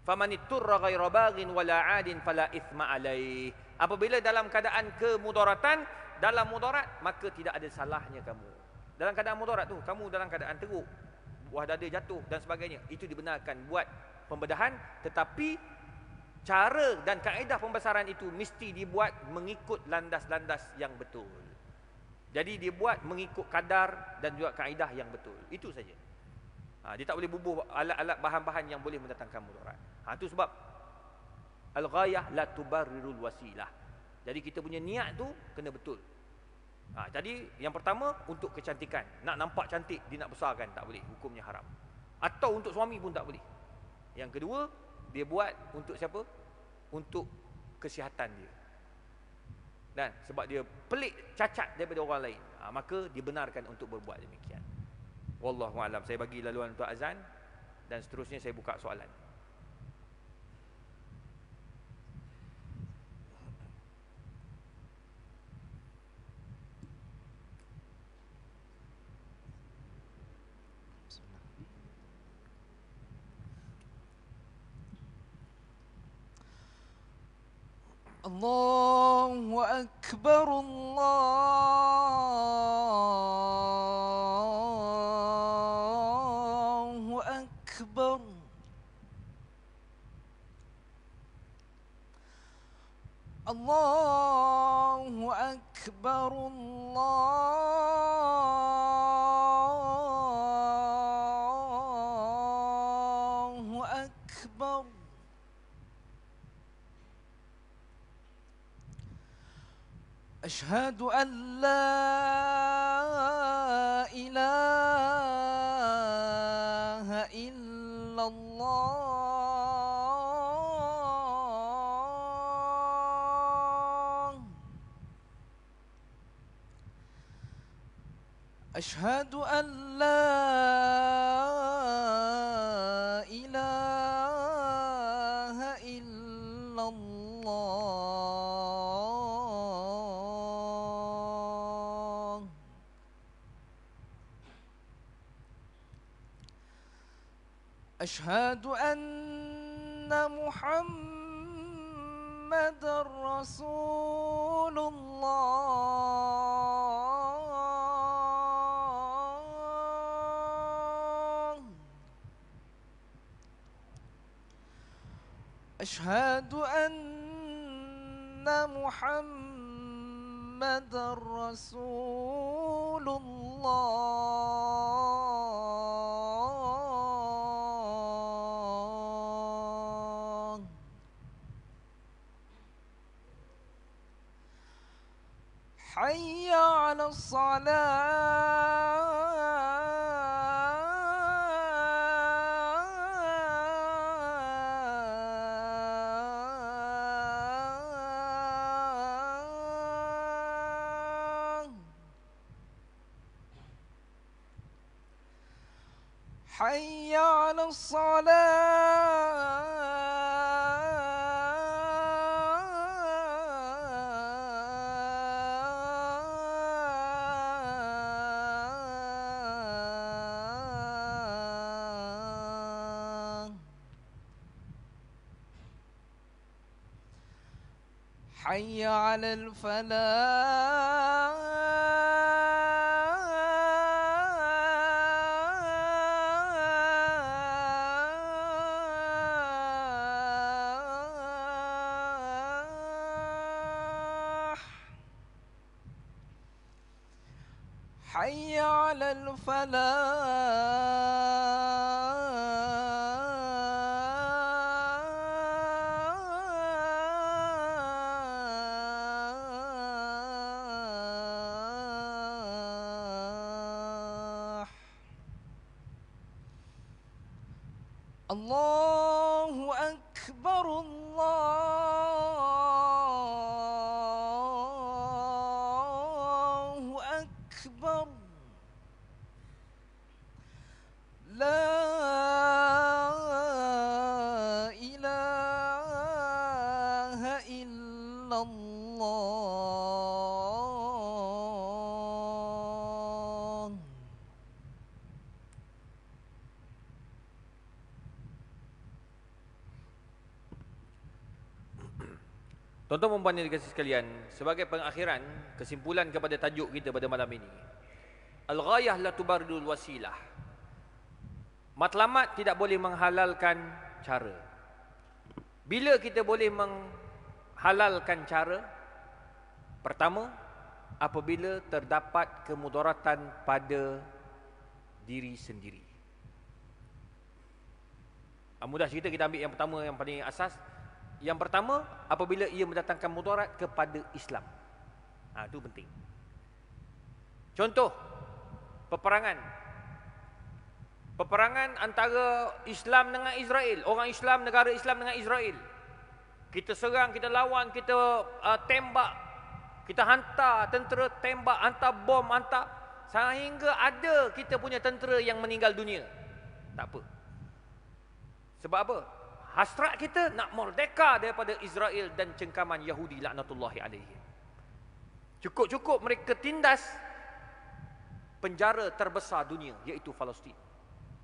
famanitturra ghaira baghin wala 'adin fala ithma alaih. Apabila dalam keadaan kemudaratan, dalam mudarat, maka tidak ada salahnya kamu. Dalam keadaan mudarat tu, kamu dalam keadaan teruk, buah dada jatuh dan sebagainya, itu dibenarkan buat pembedahan, tetapi cara dan kaedah pembesaran itu mesti dibuat mengikut landas-landas yang betul. Jadi dia buat mengikut kadar dan juga kaedah yang betul. Itu saja. Dia tak boleh bubuh alat-alat bahan-bahan yang boleh mendatangkan mudarat. Itu sebab al-ghayah la tubarrirul wasilah. Jadi kita punya niat tu kena betul. Jadi yang pertama, untuk kecantikan, nak nampak cantik, dia nak besarkan, tak boleh, hukumnya haram. Atau untuk suami pun tak boleh. Yang kedua, dia buat untuk siapa? Untuk kesihatan dia. Dan sebab dia pelik, cacat daripada orang lain, maka dibenarkan untuk berbuat demikian. Wallahu a'lam. Saya bagi laluan untuk azan dan seterusnya saya buka soalan. Allahu Akbar, Allahu Akbar. Allahu Akbar, Allahu Akbar. أشهد أن لا إله إلا الله. أشهد أن لا إله إلا الله. أشهد أن محمد رسول الله. أشهد أن محمد رسول الله. حي على الصلاة. حي على الصلاة. حي على الفلاح. حي على الفلاح. الله أكبر الله أكبر لا إله إلا الله. Tuan-tuan dan puan yang dikasihi sekalian, sebagai pengakhiran, kesimpulan kepada tajuk kita pada malam ini. Al-ghayah la tubaridul wasilah. Matlamat tidak boleh menghalalkan cara. Bila kita boleh menghalalkan cara? Pertama, apabila terdapat kemudaratan pada diri sendiri. Mudah cerita, kita ambil yang pertama, yang paling asas. Yang pertama, apabila ia mendatangkan mudarat kepada Islam. Itu penting. Contoh, peperangan. Peperangan antara Islam dengan Israel. Orang Islam, negara Islam dengan Israel. Kita serang, kita lawan, kita tembak. Kita hantar tentera, tembak, hantar bom, hantar. Sehingga ada kita punya tentera yang meninggal dunia. Tak apa. Sebab apa? Hasrat kita nak merdeka daripada Israel dan cengkaman Yahudi laknatullahi alaihi. Cukup-cukup mereka tindas penjara terbesar dunia, iaitu Palestin.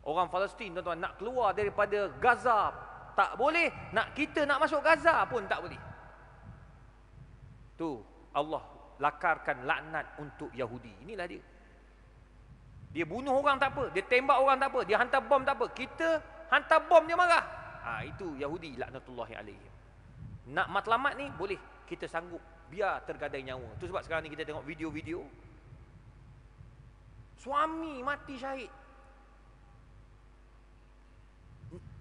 Orang Palestin, tuan-tuan, nak keluar daripada Gaza tak boleh, kita nak masuk Gaza pun tak boleh. Tu Allah lakarkan laknat untuk Yahudi. Inilah dia. Dia bunuh orang tak apa, dia tembak orang tak apa, dia hantar bom tak apa. Kita hantar bom dia marah. Itu Yahudi laknatullahi alaihim. Nak matlamat ni boleh, kita sanggup biar tergadai nyawa. Tu sebab sekarang ni kita tengok video-video suami mati syahid.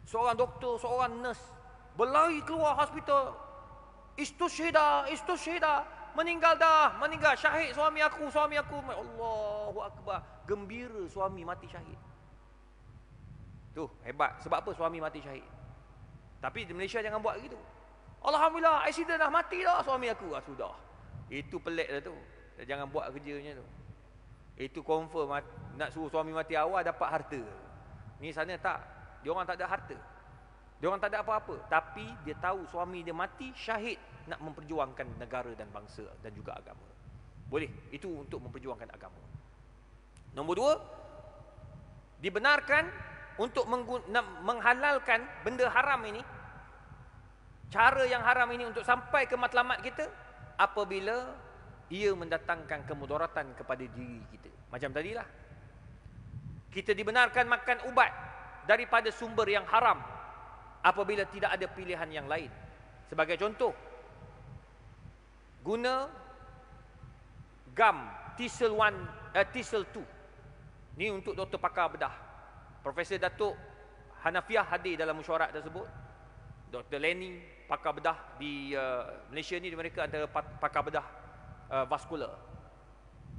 Seorang doktor, seorang nurse berlari keluar hospital. Istusyhida, meninggal dah, meninggal syahid suami aku. Allahu akbar, gembira suami mati syahid. Tu hebat. Sebab apa suami mati syahid? Tapi di Malaysia jangan buat gitu. Alhamdulillah, accident dah, mati dah suami aku. Sudah. Itu pelik dah tu. Jangan buat kerjanya tu. Itu confirm nak suruh suami mati awal dapat harta. Ni sana tak. Dia orang tak ada harta. Dia orang tak ada apa-apa. Tapi dia tahu suami dia mati syahid nak memperjuangkan negara dan bangsa dan juga agama. Boleh. Itu untuk memperjuangkan agama. Nombor dua, dibenarkan untuk menghalalkan benda haram ini, cara yang haram ini untuk sampai ke matlamat kita apabila ia mendatangkan kemudaratan kepada diri kita. Macam tadilah, kita dibenarkan makan ubat daripada sumber yang haram apabila tidak ada pilihan yang lain. Sebagai contoh, guna gam Tisel 1, Tisel 2. Ni untuk doktor pakar bedah. Profesor Datuk Hanafiah hadir dalam mesyuarat tersebut. Dr. Lenny, pakar bedah di Malaysia ni, mereka antara pakar bedah vaskular.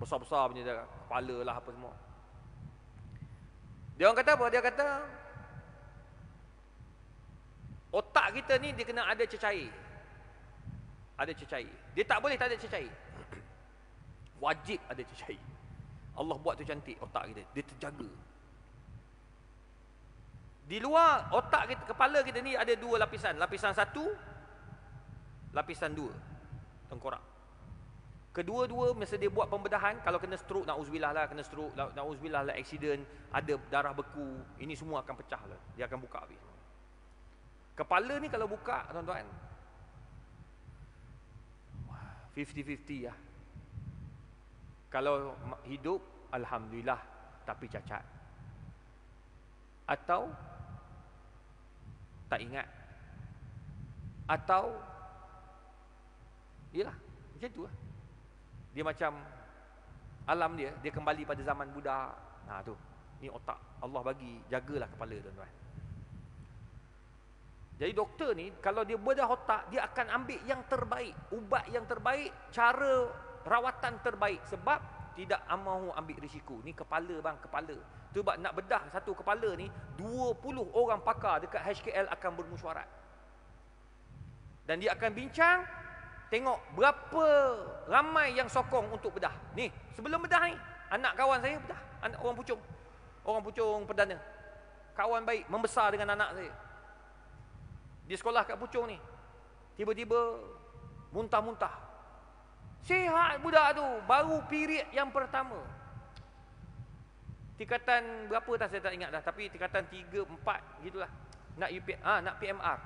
Besar-besar punya kepala lah apa semua. Dia orang kata apa? Dia kata otak kita ni dia kena ada cecair. Ada cecair. Dia tak boleh tak ada cecair. Wajib ada cecair. Allah buat tu cantik otak kita. Dia terjaga. Di luar otak kita, kepala kita ni ada dua lapisan. Lapisan satu, lapisan dua, tengkorak. Kedua-dua masa dia buat pembedahan, kalau kena stroke, na'udzubillah lah, kena stroke, na'udzubillah lah, accident, ada darah beku, ini semua akan pecah lah. Dia akan buka habis. Kepala ni kalau buka, tuan-tuan, 50-50 lah. Kalau hidup, alhamdulillah, tapi cacat. Atau tak ingat, atau yalah macam tu lah. Dia macam alam dia kembali pada zaman budak. Tu ni otak Allah bagi, jagalah kepala, tuan-tuan. Jadi doktor ni kalau dia bedah otak, dia akan ambil yang terbaik, ubat yang terbaik, cara rawatan terbaik. Sebab tidak mahu ambil risiko. Ni kepala bang, kepala. Tu sebab nak bedah satu kepala ni 20 orang pakar dekat HKL akan bermusyawarah. Dan dia akan bincang, tengok berapa ramai yang sokong untuk bedah. Ni, sebelum bedah ni, anak kawan saya bedah, anak orang Puchong. Orang Puchong perdana. Kawan baik, membesar dengan anak saya. Dia sekolah kat Puchong ni. Tiba-tiba muntah-muntah. Sihat budak tu, baru period yang pertama. Tingkatan berapa dah saya tak ingat dah, tapi tingkatan 3, 4 gitulah. Nak nak PMR.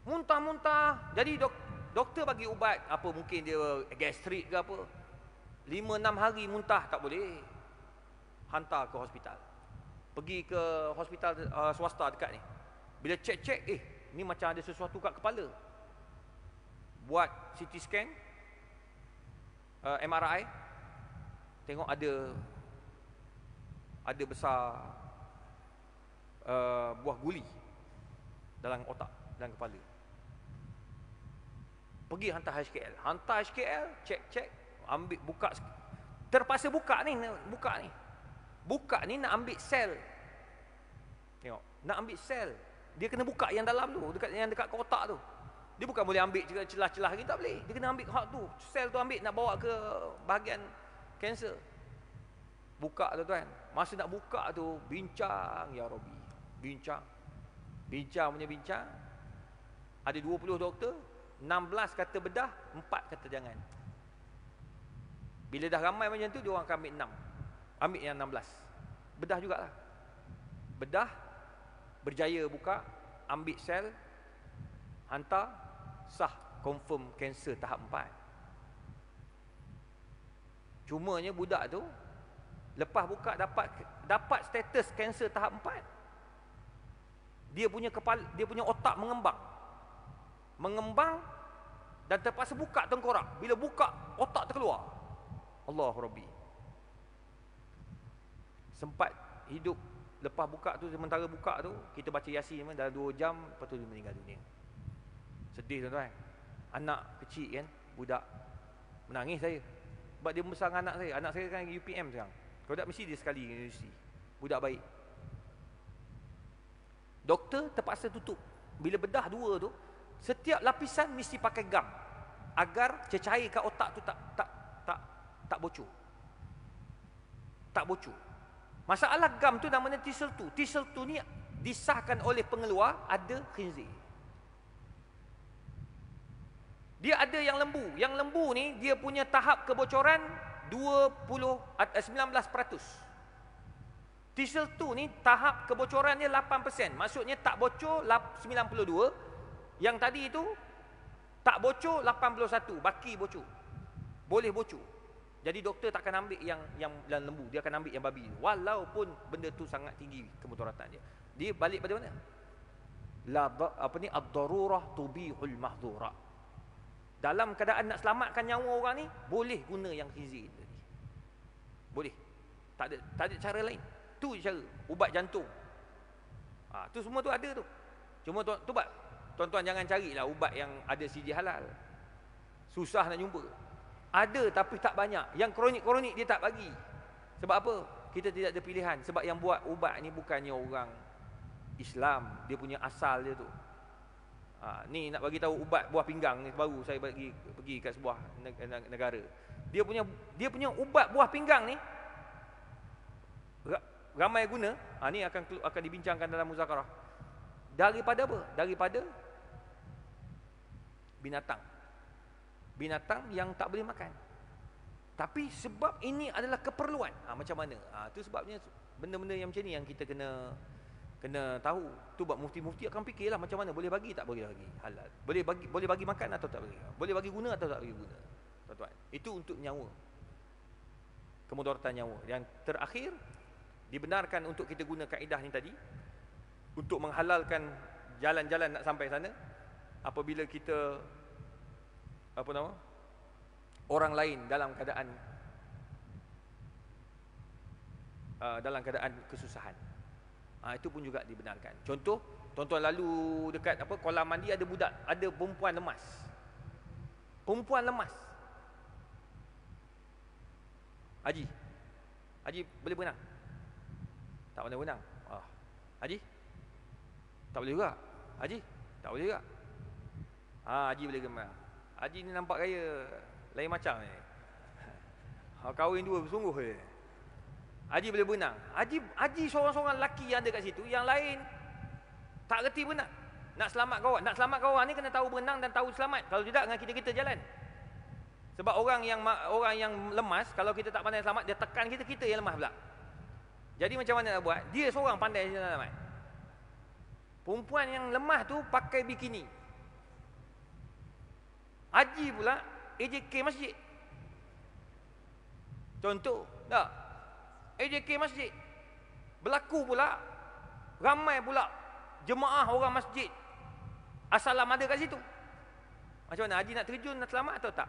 Muntah-muntah. Jadi doktor bagi ubat, apa mungkin dia gastrik ke apa. 5-6 hari muntah tak boleh. Hantar ke hospital. Pergi ke hospital swasta dekat ni. Bila cek-cek, ni macam ada sesuatu kat kepala. Buat CT scan, MRI, tengok ada besar buah guli dalam otak, dalam kepala. Pergi hantar HKL, cek-cek, ambil buka, terpaksa buka ni. Buka ni nak ambil sel. Tengok, nak ambil sel. Dia kena buka yang dalam tu, dekat otak tu. Dia bukan boleh ambil celah-celah lagi, tak boleh. Dia kena ambil hak tu, sel tu ambil, nak bawa ke bahagian kanser. Buka tu tuan. Masa nak buka tu, bincang, ya Rabbi. Bincang punya bincang. Ada 20 doktor, 16 kata bedah, 4 kata jangan. Bila dah ramai macam tu, dia orang akan ambil 6. Ambil yang 16. Bedah jugalah. Bedah, berjaya buka, ambil sel, hantar, sah, confirm kanser tahap 4. Cumanya budak tu lepas buka dapat status kanser tahap 4. Dia punya otak mengembang dan terpaksa buka tengkorak. Bila buka, otak terkeluar. Allahu Rabbi. Sempat hidup lepas buka tu, sementara buka tu kita baca Yasin dalam 2 jam, lepas tu dia meninggal dunia. Sedih tuan-tuan. Anak kecil kan, budak, menangis saya. Sebab dia membesar dengan anak saya. Anak saya kan UPM sekarang. Kalau tak mesti dia sekali universiti. Budak baik. Doktor terpaksa tutup. Bila bedah 2 tu, setiap lapisan mesti pakai gam agar cecair kat otak tu tak bocor. Tak bocor. Masalah gam tu namanya tisel tu. Tisel tu ni disahkan oleh pengeluar ada khinzir. Dia ada yang lembu. Yang lembu ni dia punya tahap kebocoran 19%. Tisel tu ni tahap kebocorannya 8%. Maksudnya tak bocor 92. Yang tadi itu tak bocor 81, baki bocor. Boleh bocor. Jadi doktor tak akan ambil yang lembu, dia akan ambil yang babi. Walaupun benda tu sangat tinggi kemudaratan dia. Dia balik pada mana? Ad-darurah tubihul mahdhura. Dalam keadaan nak selamatkan nyawa orang ni, boleh guna yang khinzir tadi. Boleh. Tak ada cara lain. Tu cara ubat jantung. Tu semua tu ada tu. Cuma tuan-tuan jangan carilah ubat yang ada siji halal. Susah nak jumpa. Ada tapi tak banyak. Yang kronik-kronik dia tak bagi. Sebab apa? Kita tidak ada pilihan. Sebab yang buat ubat ni bukannya orang Islam. Dia punya asal dia tu. Ni nak bagi tahu ubat buah pinggang ni baru saya pergi kat sebuah negara. Dia punya ubat buah pinggang ni ramai guna. Ni akan dibincangkan dalam muzakarah. Daripada apa? Daripada binatang. Binatang yang tak boleh makan. Tapi sebab ini adalah keperluan. Macam mana? Itu sebabnya benda-benda yang macam ni yang kita kena tahu. Tu buat mufti-mufti akan fikirlah macam mana boleh bagi tak boleh bagi halal. Boleh bagi makan atau tak boleh. Boleh bagi guna atau tak boleh guna. Tuan-tuan, itu untuk nyawa. Kemudaratan nyawa. Yang terakhir dibenarkan untuk kita guna kaedah ni tadi untuk menghalalkan jalan-jalan nak sampai sana apabila kita orang lain dalam keadaan kesusahan. Itu pun juga dibenarkan. Contoh, tuan-tuan lalu dekat kolam mandi, ada budak, ada perempuan lemas. Perempuan lemas. Haji. Haji boleh berenang? Tak boleh berenang. Haji? Tak boleh juga. Haji? Tak boleh juga. Haji boleh berenang. Haji ni nampak gaya lain macam ni. Kahwin dua bersungguh je. Haji boleh berenang. Haji seorang-seorang lelaki yang ada kat situ, yang lain tak reti berenang. Nak selamat kawan. Nak selamat kawan ni kena tahu berenang dan tahu selamat. Kalau tidak dengan kita jalan. Sebab orang yang lemas, kalau kita tak pandai selamat, dia tekan kita yang lemah pula. Jadi macam mana nak buat? Dia seorang pandai selamat. Perempuan yang lemah tu pakai bikini. Haji pula AJK masjid. Contoh, tak? AJK masjid. Berlaku pula ramai pula jemaah orang masjid Assalam ada kat situ. Macam mana haji nak terjun, nak selamat atau tak?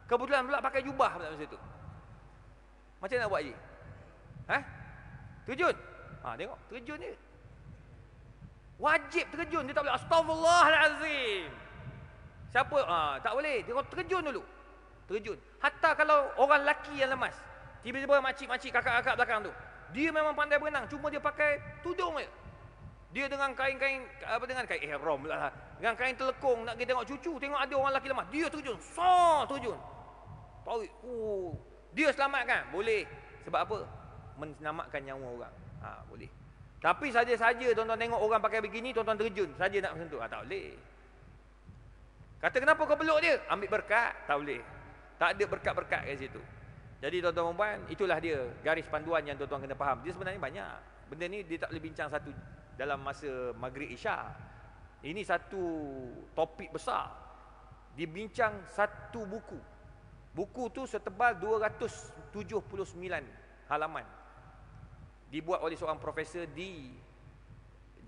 Kebetulan pula pakai jubah pula masa tu. Macam mana nak buat haji? Terjun? Tengok, terjun je. Wajib terjun, dia tak boleh Astaghfirullahalazim. Siapa? Tak boleh, dia terjun dulu. Terjun. Hatta kalau orang lelaki yang lemas, tiba-tiba makcik-makcik, kakak-kakak belakang tu, dia memang pandai berenang, cuma dia pakai tudung je. Dia dengan kain-kain, dengan kain ihram lah, dengan kain telekung, nak pergi tengok cucu, tengok ada orang lelaki lemas, dia terjun, terjun. Tarik, dia selamatkan, boleh. Sebab apa? Menyelamatkan nyawa orang. Boleh. Tapi saja-saja tuan-tuan tengok orang pakai begini, tuan-tuan terjun saja nak sentuh. Tak boleh. Kata kenapa kau peluk dia? Ambil berkat. Tak boleh. Tak ada berkat-berkat kat situ. Jadi tuan-tuan dan puan, itulah dia garis panduan yang tuan-tuan kena faham. Dia sebenarnya banyak. Benda ni dia tak boleh bincang satu dalam masa Maghrib Isya. Ini satu topik besar. Dibincang satu buku. Buku tu setebal 279 halaman. Dibuat oleh seorang profesor di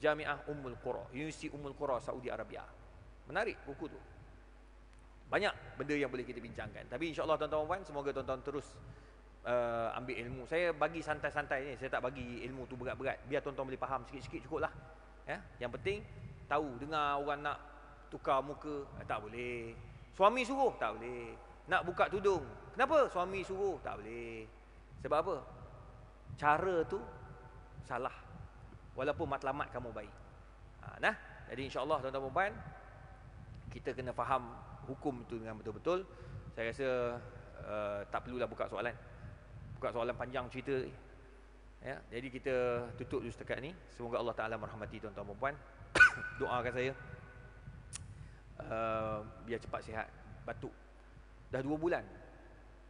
Jamiah Ummul Qura, Universiti Ummul Qura, Saudi Arabia. Menarik buku tu. Banyak benda yang boleh kita bincangkan. Tapi insya-Allah tuan-tuan, semoga tuan-tuan terus ambil ilmu. Saya bagi santai-santai ni, saya tak bagi ilmu tu berat-berat. Biar tuan-tuan boleh faham sikit-sikit cukuplah. Ya, yang penting tahu, dengar orang nak tukar muka, tak boleh. Suami suruh, tak boleh. Nak buka tudung, kenapa? Suami suruh, tak boleh. Sebab apa? Cara tu salah. Walaupun matlamat kamu baik. Jadi insya-Allah tuan-tuan dan puan, kita kena faham hukum itu dengan betul-betul. Saya rasa tak perlulah buka soalan. Buka soalan panjang cerita. Ya, jadi kita tutup dulu setakat ni. Semoga Allah Taala merahmati tuan-tuan dan puan. Doakan saya biar cepat sihat. Batuk. Dah 2 bulan.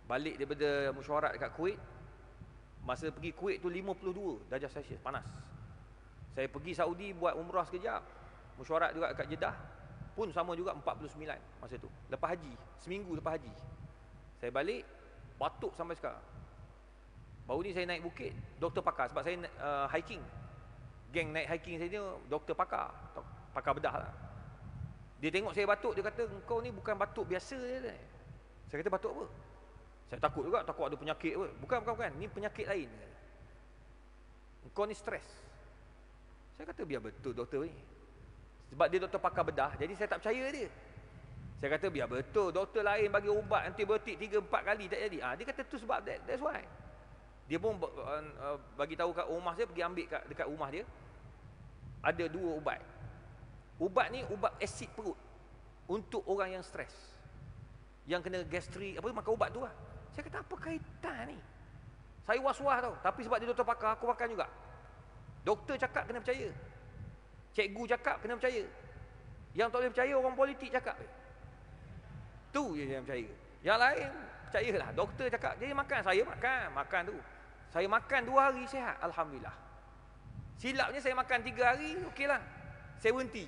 Balik daripada mesyuarat dekat Kuwait. Masa pergi Kuwait tu 52 darjah Celsius, panas. Saya pergi Saudi buat umrah sekejap. Mesyuarat juga dekat Jeddah. Pun sama juga 49 masa tu. Lepas haji, seminggu lepas haji. Saya balik, batuk sampai sekarang. Baru ni saya naik bukit, doktor pakar. Sebab saya hiking. Geng naik hiking saya ni, doktor pakar. Pakar bedah lah. Dia tengok saya batuk, dia kata, engkau ni bukan batuk biasa je. Saya kata, batuk apa? Saya takut juga, takut ada penyakit apa. Bukan. Ni penyakit lain. Engkau ni stres. Saya kata, biar betul doktor ni. Sebab dia doktor pakar bedah, jadi saya tak percaya dia. Saya kata, biar betul. Doktor lain bagi ubat antibiotik 3-4 kali tak jadi. Dia kata, tu sebab that's why. Dia pun bagi tahu kat rumah saya, pergi ambil dekat rumah dia. Ada 2 ubat. Ubat ni ubat asid perut untuk orang yang stres, yang kena gastrik apa, makan ubat tu lah. Saya kata, apa kaitan ni? Saya was-was tau. Tapi sebab dia doktor pakar, aku makan juga. Doktor cakap kena percaya, cikgu cakap kena percaya. Yang tak boleh percaya orang politik cakap. Tu je yang percaya. Yang lain percayalah. Doktor cakap, jadi makan. Saya makan tu. Saya makan 2 hari sihat, alhamdulillah. Silapnya saya makan 3 hari, okeylah. Saya berhenti.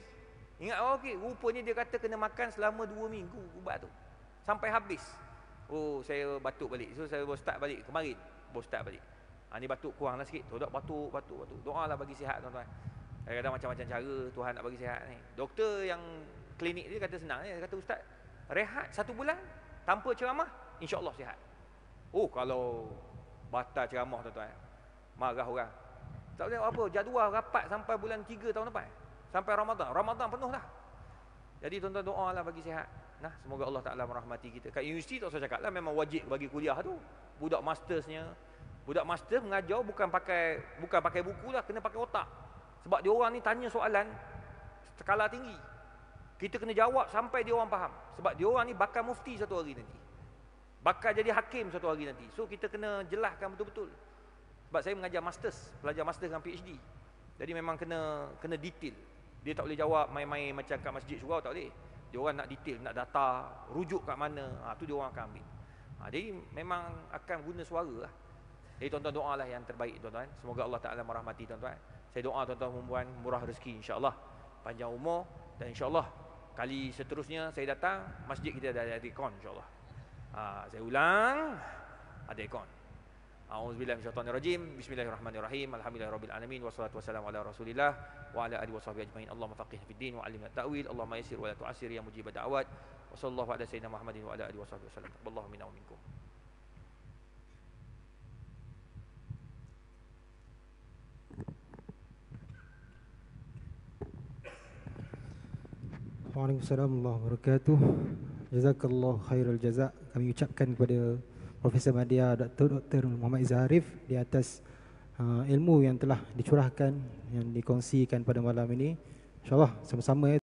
Ingat, okey, rupanya dia kata kena makan selama 2 minggu ubat tu. Sampai habis. Oh, saya batuk balik. So saya baru start balik kemarin. Baru start balik. Ni batuk kuranglah sikit. Todak batuk. Doalah bagi sihat tuan-tuan. Kadang-kadang macam-macam cara Tuhan nak bagi sihat ni. Doktor yang klinik dia kata senang je. Dia kata, ustaz, rehat 1 bulan tanpa ceramah, insya-Allah sihat. Oh, kalau batal ceramah tuan-tuan, marah orang. Tak boleh apa, jadual rapat sampai bulan 3 tahun depan. Sampai Ramadan. Ramadan penuh dah. Jadi tuan-tuan doa lah bagi sihat. Nah, semoga Allah Ta'ala merahmati kita. Kat universiti tak usah cakap lah, memang wajib bagi kuliah tu. Budak mastersnya, budak master mengajar bukan pakai buku lah, kena pakai otak. Sebab dia orang ni tanya soalan skala tinggi. Kita kena jawab sampai dia orang faham. Sebab dia orang ni bakal mufti satu hari nanti. Bakal jadi hakim satu hari nanti. So kita kena jelaskan betul-betul. Sebab saya mengajar masters, pelajar master dengan PhD. Jadi memang kena detail. Dia tak boleh jawab main-main macam kat masjid surau, tak boleh. Dia orang nak detail, nak data, rujuk kat mana, tu dia orang akan ambil. Jadi memang akan guna suara lah. Jadi tuan-tuan doa lah yang terbaik tuan-tuan. Semoga Allah Ta'ala merahmati tuan-tuan. Saya doa tuan-tuan perempuan murah rezeki insya-Allah, panjang umur, dan insya-Allah kali seterusnya saya datang masjid kita ada aircon insya-Allah. Saya ulang, ada aircon. A'udzubillahi minasyaitonirrajim. Bismillahirrahmanirrahim. Alhamdulillahirabbil alamin wassalatu wassalamu ala Rasulillah wa ala alihi washabihi ajmain. Allahumma faqihna fid din wa 'allimna ta'wil. Allahumma yassir wa la tu'assir ya mujibad da'awat. Wa sallallahu ala sayyidina Muhammadin wa ala alihi washabihi wasallam. Taqabbalallahu minna wa minkum. Waalaikumsalam warahmatullahi wabarakatuh. Jazakallah khairul jaza. Kami ucapkan kepada Profesor Madya Dr. Muhammad Izzah Harif di atas ilmu yang telah dicurahkan, yang dikongsikan pada malam ini. InsyaAllah sama-sama